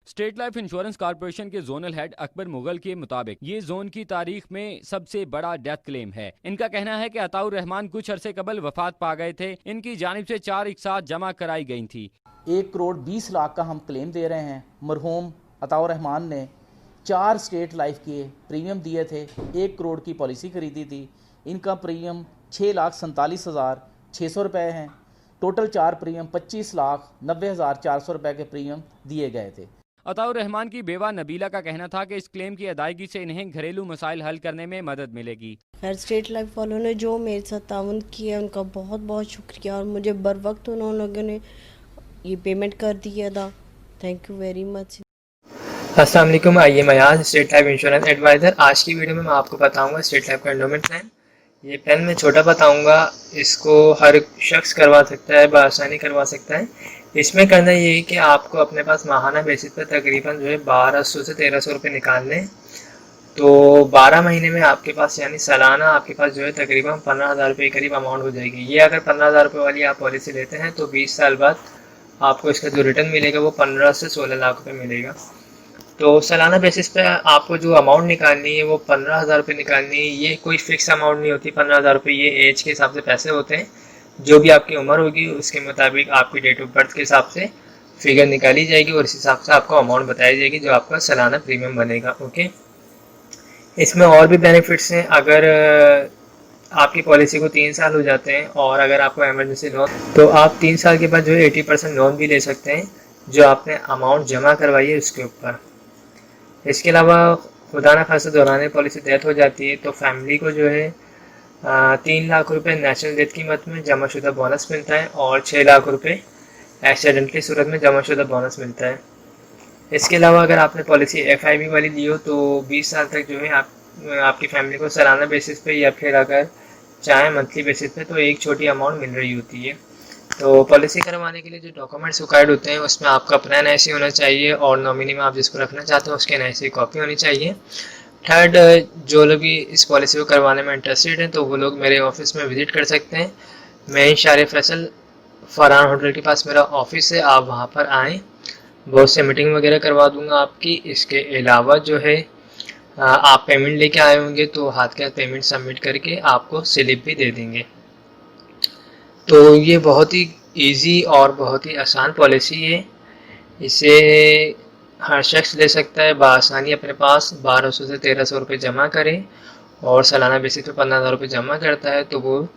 State life insurance corporation के zonal head Akbar Mughal के मुताबिक ये जोन की तारीख में सबसे बड़ा डेथ क्लेम है। इनका कहना है कि अताउर रहमान कुछ अरसे कबल वफात पा गए थे। इनकी जानिब से 4 एक साथ जमा कराई गई थी। 1 करोड़ 20 लाख का हम क्लेम दे रहे हैं। मरहूम अताउर रहमान ने 4 स्टेट लाइफ के प्रीमियम दिए थे, 1 करोड़ की पॉलिसी खरीदी थी। इनका प्रीमियम 6,47,600 रुपये हैं। टोटल 4 प्रीमियम 25,90,400 रुपये के प्रीमियम दिए गए थे। अताउर रहमान की बेवा नबीला का कहना था कि इस क्लेम की अदायगी से इन्हें घरेलू मसाइल हल करने में मदद मिलेगी। खैर, स्टेट लाइफ वालों ने जो मेरे साथ ताउन किया उनका बहुत बहुत शुक्रिया, और मुझे बर वक्त उन लोगों ने ये पेमेंट कर दिया था। Thank you very much. अस्सलाम वालेकुम, आइए मैं आज स्टेट लाइफ इंश्योरेंस एडवाइज़र। आज की वीडियो में मैं आपको बताऊंगा स्टेट लाइफ का एंडोमेंट प्लान। ये प्लान मैं छोटा बताऊंगा, इसको हर शख्स करवा सकता है, बआसानी करवा सकता है। इसमें करना ये है कि आपको अपने पास माहाना बेसिस पर तकरीबन जो है 1200 से 1300 रुपये निकालने। तो 12 महीने में आपके पास यानी सालाना आपके पास जो है तकरीबन 15,000 रुपये के करीब अमाउंट हो जाएगी। ये अगर 15,000 रुपये वाली आप पॉलिसी लेते हैं तो 20 साल बाद आपको इसका जो रिटर्न मिलेगा वो 15 से 16 लाख रुपये मिलेगा। तो सालाना बेसिस पे आपको जो अमाउंट निकालनी है वो 15,000 रुपये निकालनी है। ये कोई फिक्स अमाउंट नहीं होती 15,000 रुपये, ये एज के हिसाब से पैसे होते हैं। जो भी आपकी उम्र होगी उसके मुताबिक आपकी डेट ऑफ बर्थ के हिसाब से फिगर निकाली जाएगी और इस हिसाब से आपको अमाउंट बताई जाएगी जो आपका सालाना प्रीमियम बनेगा। ओके, इसमें और भी बेनिफिट्स हैं। अगर आपकी पॉलिसी को 3 साल हो जाते हैं और अगर आपको इमरजेंसी लोन, तो आप 3 साल के बाद जो है 80% लोन भी ले सकते हैं जो आपने अमाउंट जमा करवाई है उसके ऊपर। इसके अलावा खुदा न खास्ता दौरान पॉलिसी डेथ हो जाती है तो फैमिली को जो है 3 लाख रुपए नेशनल डेथ की मद में जमाशुदा बोनस मिलता है और 6 लाख रुपए एक्सीडेंटली सूरत में जमाशुदा बोनस मिलता है। इसके अलावा अगर आपने पॉलिसी FIB वाली ली हो तो 20 साल तक जो है आपकी फैमिली को सालाना बेसिस पे या फिर अगर चाहे मंथली बेसिस पे तो एक छोटी अमाउंट मिल रही होती है। तो पॉलिसी करवाने के लिए जो डॉक्यूमेंट्स रिक्वायर्ड होते हैं उसमें आपका अपना NIC होना चाहिए और नॉमिनी में आप जिसको रखना चाहते हैं उसके NIC कॉपी होनी चाहिए। थर्ड, जो लोग भी इस पॉलिसी को करवाने में इंटरेस्टेड हैं तो वो लोग मेरे ऑफिस में विज़िट कर सकते हैं। मैं शार फैसल फरहान होटल के पास मेरा ऑफिस है, आप वहाँ पर आएँ, बहुत से मीटिंग वगैरह करवा दूँगा आपकी। इसके अलावा जो है आप पेमेंट लेके आए होंगे तो हाथ के हाथ पेमेंट सबमिट करके आपको स्लिप भी दे देंगे। तो ये बहुत ही इजी और बहुत ही आसान पॉलिसी है। इसे हर शख्स ले सकता है बआसानी। अपने पास 1200 से 1300 रुपये जमा करें और सालाना बेसिस पे 15,000 रुपये जमा करता है तो वो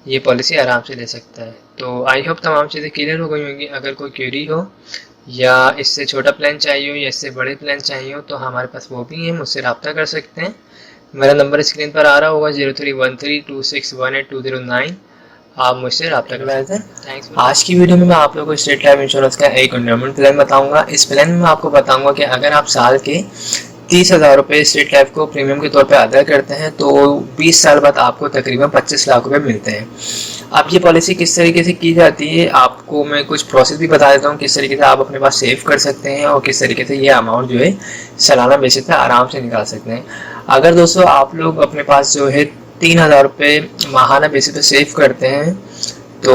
ये पॉलिसी आराम से ले सकता है। तो आई होप तमाम चीज़ें क्लियर हो गई होंगी। अगर कोई क्वेरी हो या इससे छोटा प्लान चाहिए हो या इससे बड़े प्लान चाहिए हो तो हमारे पास वो भी हैं, मुझसे रब्ता कर सकते हैं। मेरा नंबर स्क्रीन पर आ रहा होगा 0313261829। आप मुझसे रब्ता कर सकते हैं। थैंक्स। आज की वीडियो में मैं आप लोगों को स्टेट लाइफ इंश्योरेंस का एक एंडोमेंट प्लान बताऊंगा। इस प्लान में मैं आपको बताऊंगा कि अगर आप साल के 30,000 रुपये स्टेट लाइफ को प्रीमियम के तौर पे अदा करते हैं तो 20 साल बाद आपको तकरीबन 25 लाख रुपए मिलते हैं। अब ये पॉलिसी किस तरीके से की जाती है आपको मैं कुछ प्रोसेस भी बता देता हूँ, किस तरीके से आप अपने पास सेव कर सकते हैं और किस तरीके से ये अमाउंट जो है सालाना बेसिस पे आराम से निकाल सकते हैं। अगर दोस्तों आप लोग अपने पास जो है 3,000 रुपये माहाना बेसिस पे सेव करते हैं तो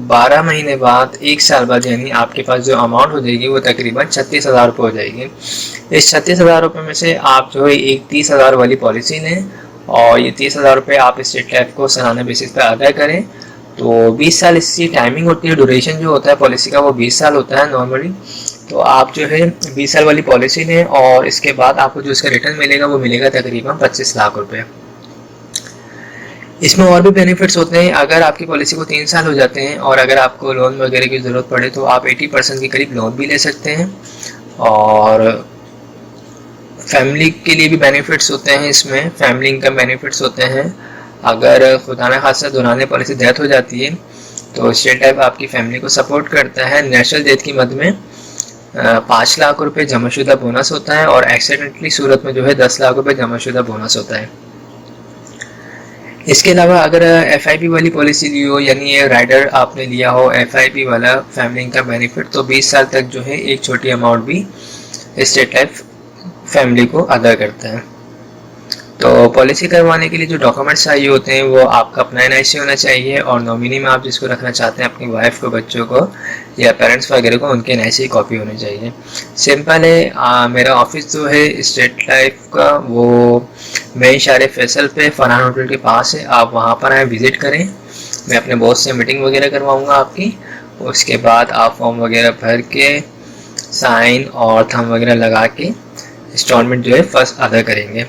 12 महीने बाद 1 साल बाद यानी आपके पास जो अमाउंट हो जाएगी वो तकरीबन 36,000 रुपये हो जाएगी। इस 36,000 रुपये में से आप जो है एक 30,000 वाली पॉलिसी लें और ये 30,000 रुपये आप स्टेट लाइफ को सालाना बेसिस पे अदा करें। तो 20 साल इसकी टाइमिंग होती है, ड्यूरेशन जो होता है पॉलिसी का वो 20 साल होता है नॉर्मली। तो आप जो है 20 साल वाली पॉलिसी लें और इसके बाद आपको जो इसका रिटर्न मिलेगा वो मिलेगा तकरीबन 25 लाख रुपये। इसमें और भी बेनिफिट्स होते हैं। अगर आपकी पॉलिसी को 3 साल हो जाते हैं और अगर आपको लोन वगैरह की ज़रूरत पड़े तो आप 80% के करीब लोन भी ले सकते हैं। और फैमिली के लिए भी बेनिफिट्स होते हैं, इसमें फैमिली इनकम बेनिफिट्स होते हैं। अगर खुदा न खास्ता दौरान पॉलिसी डेथ हो जाती है तो स्टेट लाइफ आपकी फैमिली को सपोर्ट करता है। नेशनल डेथ की मद में 5 लाख रुपये जमाशुदा बोनस होता है और एक्सीडेंटली सूरत में जो है 10 लाख रुपये जमाशुदा बोनस होता है। इसके अलावा अगर FIB वाली पॉलिसी ली हो यानी ये राइडर आपने लिया हो FIB वाला फैमिली इनकम बेनिफिट तो 20 साल तक जो है एक छोटी अमाउंट भी स्टेट लाइफ फैमिली को अदा करता है। तो पॉलिसी करवाने के लिए जो डॉक्यूमेंट्स चाहिए होते हैं वो आपका अपना NIC होना चाहिए, और नॉमिनी में आप जिसको रखना चाहते हैं अपनी वाइफ को, बच्चों को या पेरेंट्स वगैरह को, उनके NIC की कॉपी होनी चाहिए। सिंपल है। मेरा ऑफिस जो है स्टेट लाइफ का वो मई इशारे फैसल पे फरहान होटल के पास है। आप वहाँ पर आए, विज़िट करें। मैं अपने बॉस से मीटिंग वगैरह करवाऊँगा आपकी। उसके बाद आप फॉर्म वगैरह भर के साइन और थंब वगैरह लगा के इंस्टॉलमेंट जो है फर्स्ट अदा करेंगे।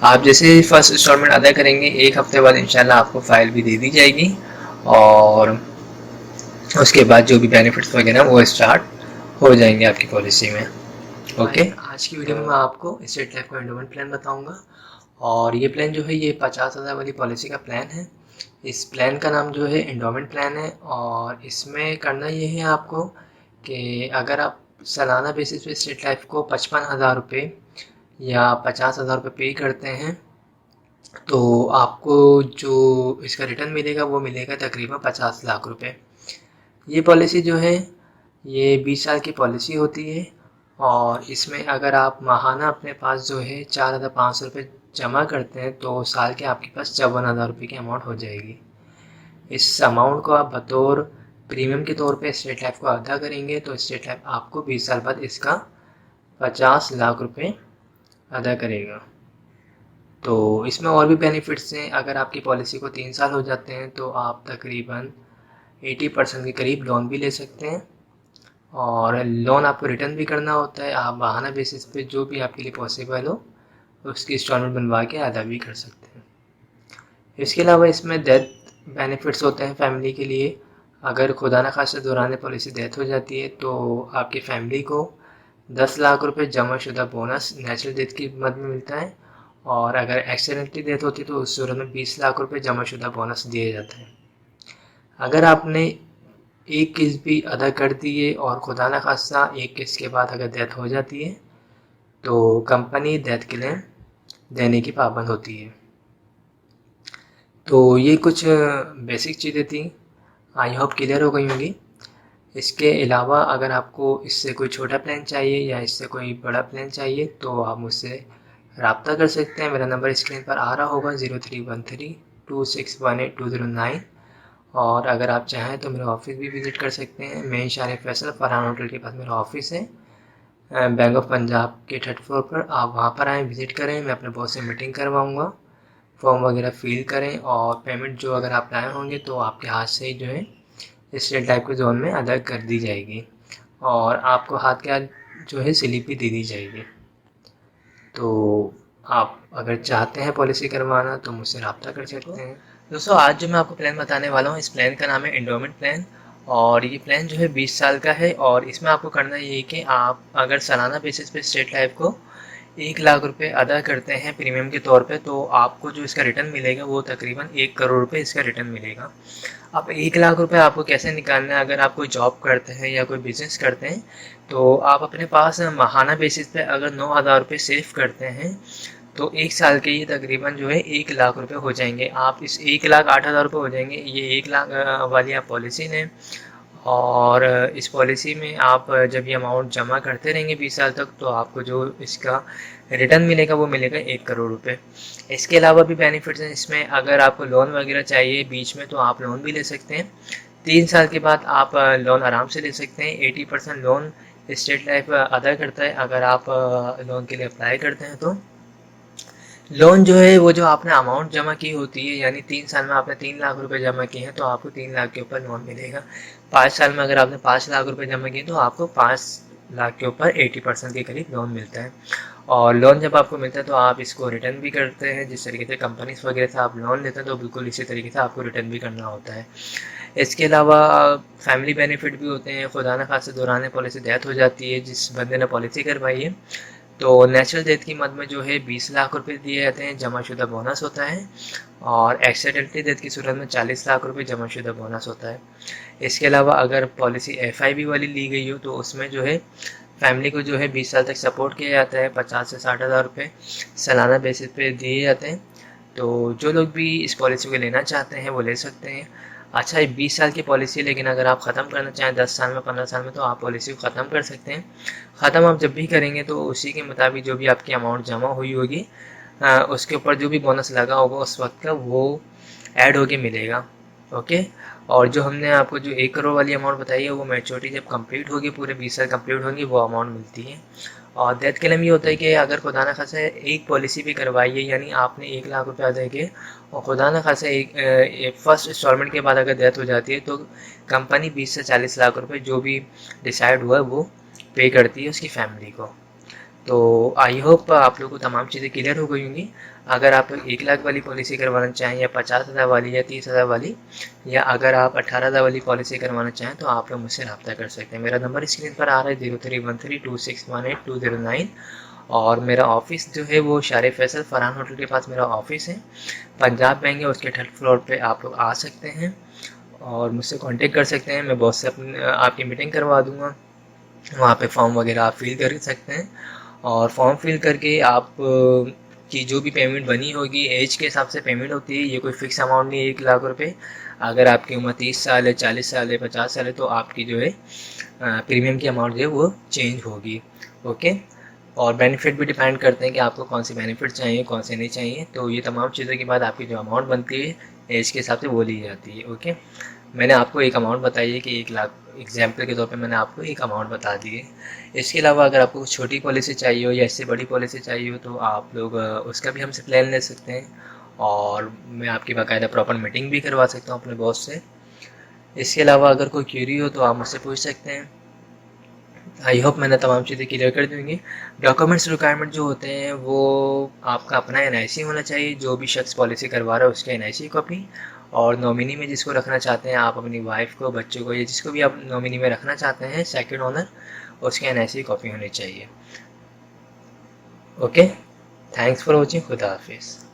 आप जैसे फर्स्ट इंस्टॉलमेंट अदा करेंगे 1 हफ्ते बाद इंशाल्लाह आपको फ़ाइल भी दे दी जाएगी, और उसके बाद जो भी बेनिफिट्स वगैरह वो स्टार्ट हो जाएंगे आपकी पॉलिसी में। ओके, आज की वीडियो में मैं आपको स्टेट लाइफ का एंडोमेंट प्लान बताऊंगा, और ये प्लान जो है ये 50,000 वाली पॉलिसी का प्लान है। इस प्लान का नाम जो है एंडोमेंट प्लान है, और इसमें करना ये है आपको कि अगर आप सालाना बेसिस पे स्टेट लाइफ को 55,000 रुपये या 50,000 रुपये पे करते हैं तो आपको जो इसका रिटर्न मिलेगा वो मिलेगा तकरीबन 50 लाख रुपए। ये पॉलिसी जो है ये 20 साल की पॉलिसी होती है, और इसमें अगर आप माहाना अपने पास जो है 4,500 रुपये जमा करते हैं तो साल के आपके पास 54,000 रुपये की अमाउंट हो जाएगी। इस अमाउंट को आप बतौर प्रीमियम के तौर पे स्टेट लाइफ को अदा करेंगे तो स्टेट लाइफ आपको 20 साल बाद इसका 50 लाख रुपए अदा करेगा। तो इसमें और भी बेनिफिट्स हैं। अगर आपकी पॉलिसी को 3 साल हो जाते हैं तो आप तकरीबन 80% के करीब लोन भी ले सकते हैं, और लोन आपको रिटर्न भी करना होता है। आप बहाना बेसिस पे जो भी आपके लिए पॉसिबल हो उसकी इंस्टॉलमेंट बनवा के अदा भी कर सकते हैं। इसके अलावा इसमें डेथ बेनिफिट्स होते हैं फैमिली के लिए। अगर खुदा न खास्ता दौरान पॉलिसी डेथ हो जाती है तो आपकी फैमिली को 10 लाख रुपए जमाशुदा बोनस नेचुरल डेथ की मद में मिलता है, और अगर एक्सीडेंटली डेथ होती है तो उस सूरत में 20 लाख रुपए जमाशुदा बोनस दिया जाता है। अगर आपने एक किस्त भी अदा कर दी है और खुदा न खास्ता एक किस्त के बाद अगर डेथ हो जाती है तो कंपनी डेथ क्लेम देने की पाबंद होती है। तो ये कुछ बेसिक चीज़ें थी, आई होप क्लियर हो गई होंगी। इसके अलावा अगर आपको इससे कोई छोटा प्लान चाहिए या इससे कोई बड़ा प्लान चाहिए तो आप मुझसे रब्ता कर सकते हैं। मेरा नंबर स्क्रीन पर आ रहा होगा 03132618 और अगर आप चाहें तो मेरा ऑफिस भी विज़िट कर सकते हैं। मैं इशारे फैसल फरहान होटल के पास मेरा ऑफिस है, बैंक ऑफ पंजाब के 3rd फ्लोर पर। आप वहाँ पर आएँ, विज़िट करें। मैं अपने बॉस से मीटिंग करवाऊँगा, फॉर्म वगैरह फिल करें, और पेमेंट जो अगर आप लाए होंगे तो आपके हाथ से ही जो है स्टेट लाइफ के जोन में अदा कर दी जाएगी, और आपको हाथ के हाथ जो है स्लिप भी दे दी जाएगी। तो आप अगर चाहते हैं पॉलिसी करवाना तो मुझसे रब्ता कर सकते हैं। दोस्तों, आज जो मैं आपको प्लान बताने वाला हूँ इस प्लान का नाम है एंडोमेंट प्लान, और ये प्लान जो है 20 साल का है। और इसमें आपको करना ये है कि आप अगर सालाना बेसिस पे स्टेट लाइफ को 1 लाख रुपए अदा करते हैं प्रीमियम के तौर पे तो आपको जो इसका रिटर्न मिलेगा वो तकरीबन 1 करोड़ रुपए इसका रिटर्न मिलेगा। अब 1 लाख रुपए आपको कैसे निकालना है? अगर आप कोई जॉब करते हैं या कोई बिज़नेस करते हैं तो आप अपने पास माहाना बेसिस पे अगर 9,000 रुपये सेव करते हैं तो 1 साल के ये तकरीबन जो है 1 लाख रुपए हो जाएंगे। आप इस 1,08,000 रुपये हो जाएंगे। ये 1 लाख वाली आप पॉलिसी लें, और इस पॉलिसी में आप जब ये अमाउंट जमा करते रहेंगे 20 साल तक तो आपको जो इसका रिटर्न मिलेगा वो मिलेगा 1 करोड़ रुपए। इसके अलावा भी बेनिफिट्स हैं इसमें। अगर आपको लोन वगैरह चाहिए बीच में तो आप लोन भी ले सकते हैं। 3 साल के बाद आप लोन आराम से ले सकते हैं। 80% लोन स्टेट लाइफ अदा करता है अगर आप लोन के लिए अप्लाई करते हैं। तो लोन जो है वो जो आपने अमाउंट जमा की होती है, यानी 3 साल में आपने 3 लाख रुपए जमा किए हैं तो आपको 3 लाख के ऊपर लोन मिलेगा। 5 साल में अगर आपने 5 लाख रुपए जमा किए तो आपको 5 लाख के ऊपर 80% के करीब लोन मिलता है। और लोन जब आपको मिलता है तो आप इसको रिटर्न भी करते हैं। जिस तरीके से कंपनीज वगैरह से आप लोन लेते हैं तो बिल्कुल इसी तरीके से आपको रिटर्न भी करना होता है। इसके अलावा फैमिली बेनिफिट भी होते हैं। खुदा न खास्ता दौरान पॉलिसी डेथ हो जाती है जिस बंदे ने पॉलिसी करवाई है तो नेचुरल डेथ की मद में जो है 20 लाख रुपए दिए जाते हैं, जमाशुदा बोनस होता है, और एक्सीडेंटली डेथ की सूरत में 40 लाख रुपए जमाशुदा बोनस होता है। इसके अलावा अगर पॉलिसी FIB वाली ली गई हो तो उसमें जो है फैमिली को जो है 20 साल तक सपोर्ट किया जाता है। 50 से 60,000 रुपये सालाना बेसिस पे दिए जाते हैं। तो जो लोग भी इस पॉलिसी को लेना चाहते हैं वो ले सकते हैं। अच्छा, ये 20 साल की पॉलिसी है, लेकिन अगर आप ख़त्म करना चाहें 10 साल में 15 साल में तो आप पॉलिसी को ख़त्म कर सकते हैं। ख़त्म आप जब भी करेंगे तो उसी के मुताबिक जो भी आपकी अमाउंट जमा हुई होगी उसके ऊपर जो भी बोनस लगा होगा उस वक्त का वो ऐड होके मिलेगा। ओके, और जो हमने आपको जो 1 करोड़ वाली अमाउंट बताई है वो मैच्योरिटी जब कंप्लीट होगी, पूरे 20 साल कंप्लीट होंगी, वो अमाउंट मिलती है। और डेथ क्लेम ये होता है कि अगर खुदा न खासा एक पॉलिसी भी करवाई है, यानी आपने 1 लाख रुपया दे के और खुदा न खासा एक फर्स्ट इंस्टॉलमेंट के बाद अगर डेथ हो जाती है तो कंपनी 20 से 40 लाख रुपए जो भी डिसाइड हुआ है वो पे करती है उसकी फैमिली को। तो आई होप आप लोगों को तमाम चीज़ें क्लियर हो गई होंगी। अगर आप 1 लाख वाली पॉलिसी करवाना चाहें या 50,000 वाली या 30,000 वाली, या अगर आप 18,000 वाली पॉलिसी करवाना चाहें तो आप लोग मुझसे रब्ता कर सकते हैं। मेरा नंबर स्क्रीन पर आ रहा है 03132618 और मेरा ऑफिस जो है वो शारे फैसल फरहान होटल के पास मेरा ऑफिस है। पंजाब बैंक है उसके 3rd फ्लोर पे आप लोग आ सकते हैं और मुझसे कांटेक्ट कर सकते हैं। मैं बॉस से आपकी मीटिंग करवा दूँगा। वहाँ पे फॉर्म वगैरह आप फिल कर सकते हैं और फॉर्म फिल करके आप की जो भी पेमेंट बनी होगी एज के हिसाब से पेमेंट होती है। ये कोई फिक्स अमाउंट नहीं है 1 लाख रुपए। अगर आपकी उम्र 30 साल है, 40 साल है, 50 साल है तो आपकी जो है प्रीमियम की अमाउंट जो है वो चेंज होगी। ओके, और बेनिफिट भी डिपेंड करते हैं कि आपको कौन से बेनिफिट चाहिए कौन से नहीं चाहिए। तो ये तमाम चीज़ों के बाद आपकी जो अमाउंट बनती है एज के हिसाब से वो ली जाती है। ओके, मैंने आपको एक अमाउंट बताई है कि 1 लाख एग्जाम्पल के तौर पे मैंने आपको एक अमाउंट बता दी है। इसके अलावा अगर आपको छोटी पॉलिसी चाहिए हो या इससे बड़ी पॉलिसी चाहिए हो तो आप लोग उसका भी हमसे प्लान ले सकते हैं और मैं आपकी बाकायदा प्रॉपर मीटिंग भी करवा सकता हूँ अपने बॉस से। इसके अलावा अगर कोई क्यूरी हो तो आप मुझसे पूछ सकते हैं। आई होप मैंने तमाम चीज़ें क्लियर कर दी होंगी। डॉक्यूमेंट्स रिक्वायरमेंट जो होते हैं वो आपका अपना NIC होना चाहिए, जो भी शख्स पॉलिसी करवा रहा है उसके NIC कॉपी, और नॉमिनी में जिसको रखना चाहते हैं आप अपनी वाइफ को, बच्चों को, या जिसको भी आप नॉमिनी में रखना चाहते हैं सेकंड ओनर, उसके NIC कॉपी होनी चाहिए। Okay, thanks for watching. खुदा हाफिज़।